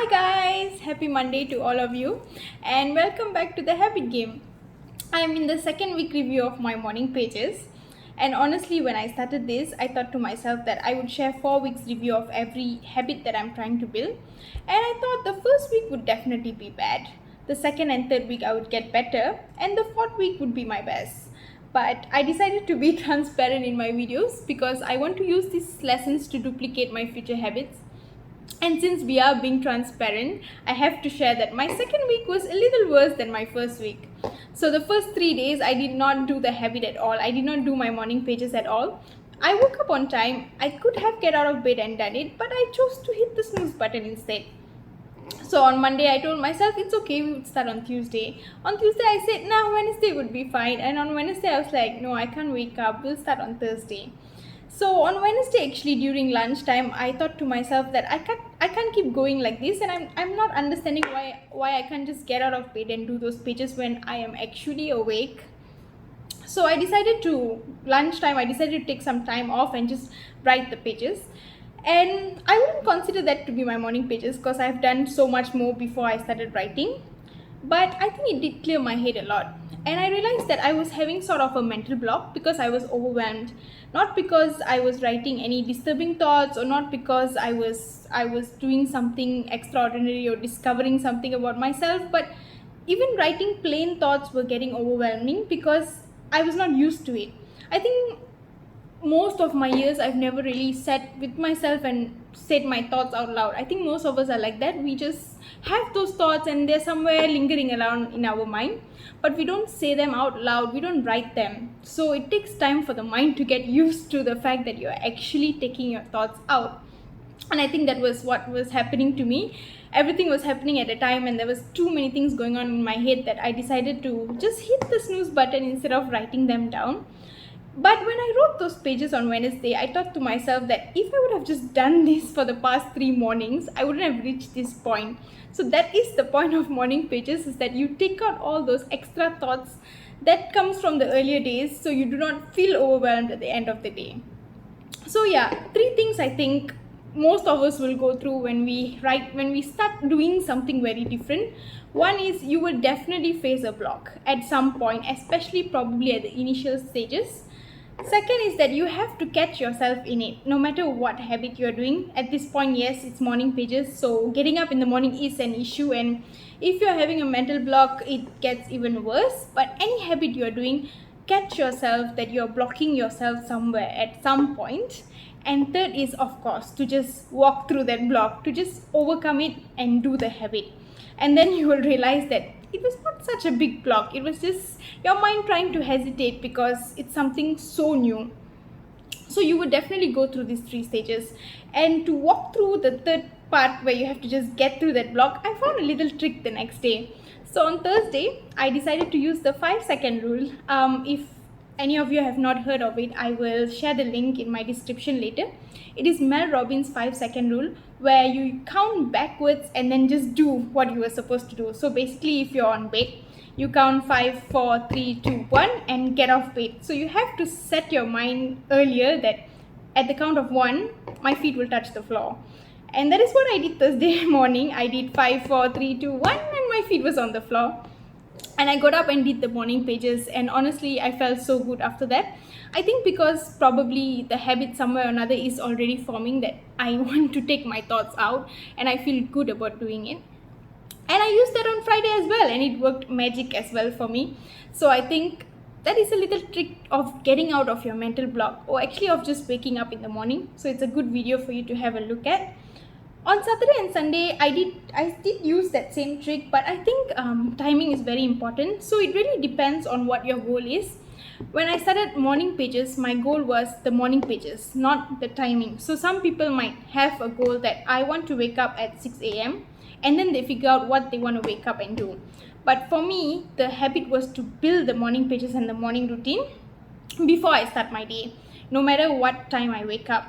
Hi guys, happy Monday to all of you and welcome back to the Habit Game. I am in the second week review of my morning pages, and honestly when I started this I thought to myself that I would share 4 weeks review of every habit that I'm trying to build, and I thought the first week would definitely be bad. The second and third week I would get better and the fourth week would be my best. But I decided to be transparent in my videos because I want to use these lessons to duplicate my future habits. And since we are being transparent, I have to share that my second week was a little worse than my first week. So the first 3 days, I did not do the habit at all. I did not do my morning pages at all. I woke up on time. I could have get out of bed and done it, but I chose to hit the snooze button instead. So on Monday, I told myself it's okay, we would start on Tuesday. On Tuesday, I said, nah, Wednesday would be fine. And on Wednesday, I was like, no, I can't wake up, we'll start on Thursday. So on Wednesday, actually during lunchtime, I thought to myself that I can't keep going like this, and I'm not understanding why I can't just get out of bed and do those pages when I am actually awake. So I decided to take some time off and just write the pages. And I wouldn't consider that to be my morning pages because I've done so much more before I started writing. But I think it did clear my head a lot. And I realized that I was having sort of a mental block because I was overwhelmed. Not because I was writing any disturbing thoughts, or not because I was doing something extraordinary or discovering something about myself, but even writing plain thoughts were getting overwhelming because I was not used to it. I think most of my years I've never really sat with myself and said my thoughts out loud. I think most of us are like that. We just have those thoughts and they're somewhere lingering around in our mind, but we don't say them out loud, we don't write them. So it takes time for the mind to get used to the fact that you're actually taking your thoughts out. And I think that was what was happening to me. Everything was happening at a time and there was too many things going on in my head that I decided to just hit the snooze button instead of writing them down. But when I wrote those pages on Wednesday, I thought to myself that if I would have just done this for the past 3 mornings, I wouldn't have reached this point. So that is the point of morning pages, is that you take out all those extra thoughts that comes from the earlier days so you do not feel overwhelmed at the end of the day. So yeah, 3 things I think most of us will go through when we start doing something very different. One is you will definitely face a block at some point, especially probably at the initial stages. Second is that you have to catch yourself in it, no matter what habit you're doing. At this point, yes, it's morning pages, so getting up in the morning is an issue, and if you're having a mental block, it gets even worse. But any habit you're doing, catch yourself that you're blocking yourself somewhere at some point. And third is, of course, to just walk through that block, to just overcome it and do the habit. And then you will realize that it was not such a big block. It was just your mind trying to hesitate because it's something so new. So you would definitely go through these 3 stages. And to walk through the third part where you have to just get through that block, I found a little trick the next day. So on Thursday, I decided to use the 5-second rule. If any of you have not heard of it, I will share the link in my description later. It is Mel Robbins' 5-second rule, where you count backwards and then just do what you were supposed to do. So basically, if you're on bed, you count 5, 4, 3, 2, 1 and get off bed. So you have to set your mind earlier that at the count of 1, my feet will touch the floor. And that is what I did Thursday morning. I did 5, 4, 3, 2, 1 and my feet was on the floor. And I got up and did the morning pages, and honestly I felt so good after that. I think because probably the habit somewhere or another is already forming that I want to take my thoughts out, and I feel good about doing it. And I used that on Friday as well, and it worked magic as well for me. So I think that is a little trick of getting out of your mental block, or actually of just waking up in the morning. So it's a good video for you to have a look at. On Saturday and Sunday, I did use that same trick, but I think timing is very important. So it really depends on what your goal is. When I started morning pages, my goal was the morning pages, not the timing. So some people might have a goal that I want to wake up at 6 a.m. and then they figure out what they want to wake up and do. But for me, the habit was to build the morning pages and the morning routine before I start my day, no matter what time I wake up.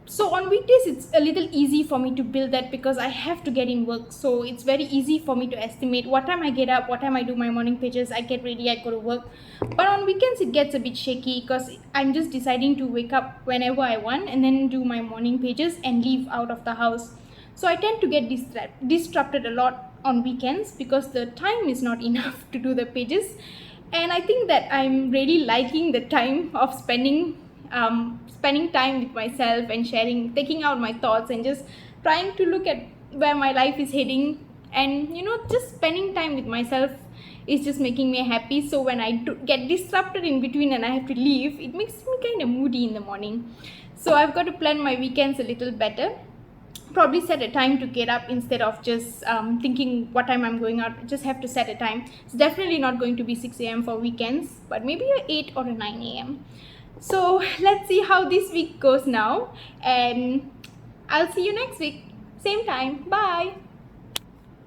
So on weekdays, it's a little easy for me to build that because I have to get in work. So it's very easy for me to estimate what time I get up, what time I do my morning pages, I get ready, I go to work. But on weekends, it gets a bit shaky because I'm just deciding to wake up whenever I want and then do my morning pages and leave out of the house. So I tend to get disrupted a lot on weekends because the time is not enough to do the pages. And I think that I'm really liking the time of spending time with myself and sharing, taking out my thoughts and just trying to look at where my life is heading. And just spending time with myself is just making me happy. So when I get disrupted in between and I have to leave, it makes me kind of moody in the morning. So I've got to plan my weekends a little better. Probably set a time to get up instead of just thinking what time I'm going out. Just have to set a time. It's definitely not going to be 6 a.m. for weekends, but maybe a 8 or a 9 a.m. So let's see how this week goes now, and I'll see you next week, same time. Bye.